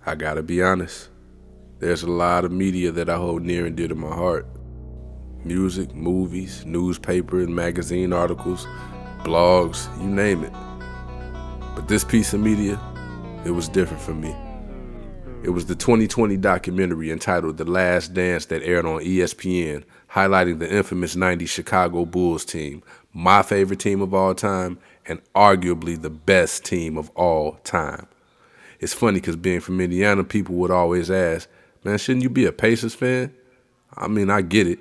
I gotta be honest, there's a lot of media that I hold near and dear to my heart. Music, movies, newspaper and magazine articles, blogs, you name it. But this piece of media, it was different for me. It was the 2020 documentary entitled The Last Dance that aired on ESPN, highlighting the infamous 90s Chicago Bulls team, my favorite team of all time, and arguably the best team of all time. It's funny because being from Indiana, people would always ask, man, shouldn't you be a Pacers fan? I mean, I get it,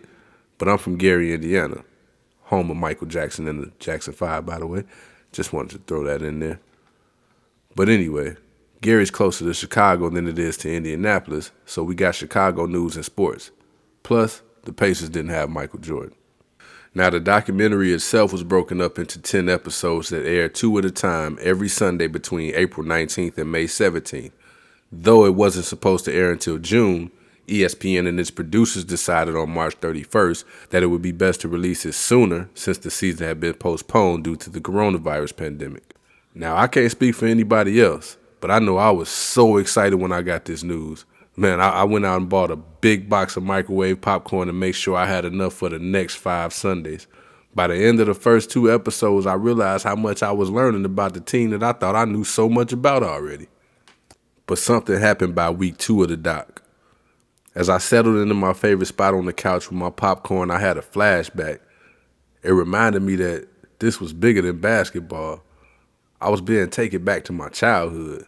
but I'm from Gary, Indiana, home of Michael Jackson and the Jackson 5, by the way. Just wanted to throw that in there. But anyway, Gary's closer to Chicago than it is to Indianapolis, so we got Chicago news and sports. Plus, the Pacers didn't have Michael Jordan. Now, the documentary itself was broken up into 10 episodes that aired 2 at a time every Sunday between April 19th and May 17th. Though it wasn't supposed to air until June, ESPN and its producers decided on March 31st that it would be best to release it sooner since the season had been postponed due to the coronavirus pandemic. Now, I can't speak for anybody else, but I know I was so excited when I got this news. Man, I went out and bought a big box of microwave popcorn to make sure I had enough for the next 5 Sundays. By the end of the first 2 episodes, I realized how much I was learning about the team that I thought I knew so much about already. But something happened by week 2 of the doc. As I settled into my favorite spot on the couch with my popcorn, I had a flashback. It reminded me that this was bigger than basketball. I was being taken back to my childhood.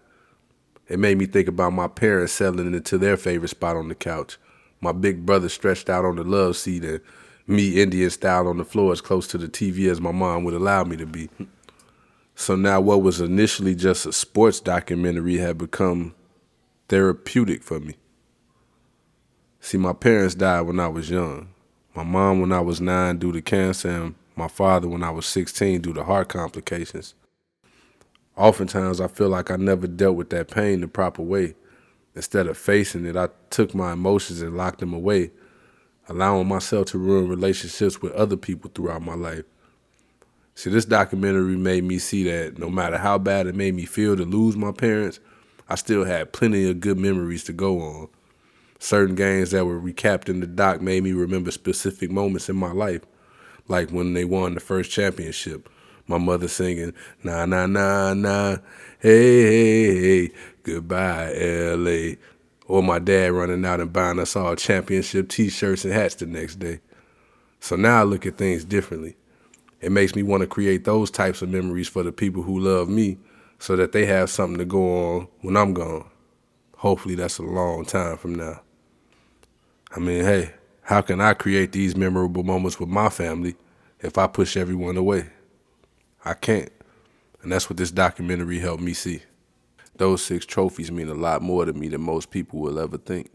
It made me think about my parents settling into their favorite spot on the couch, my big brother stretched out on the love seat, and me Indian style on the floor as close to the TV as my mom would allow me to be. So now what was initially just a sports documentary had become therapeutic for me. See, my parents died when I was young. My mom when I was 9 due to cancer, and my father when I was 16 due to heart complications. Oftentimes, I feel like I never dealt with that pain the proper way. Instead of facing it, I took my emotions and locked them away, allowing myself to ruin relationships with other people throughout my life. See, this documentary made me see that no matter how bad it made me feel to lose my parents, I still had plenty of good memories to go on. Certain games that were recapped in the doc made me remember specific moments in my life, like when they won the first championship. My mother singing, nah, nah, nah, nah, hey, hey, hey, goodbye, L.A. Or my dad running out and buying us all championship T-shirts and hats the next day. So now I look at things differently. It makes me want to create those types of memories for the people who love me so that they have something to go on when I'm gone. Hopefully that's a long time from now. I mean, hey, how can I create these memorable moments with my family if I push everyone away? I can't. And that's what this documentary helped me see. Those 6 trophies mean a lot more to me than most people will ever think.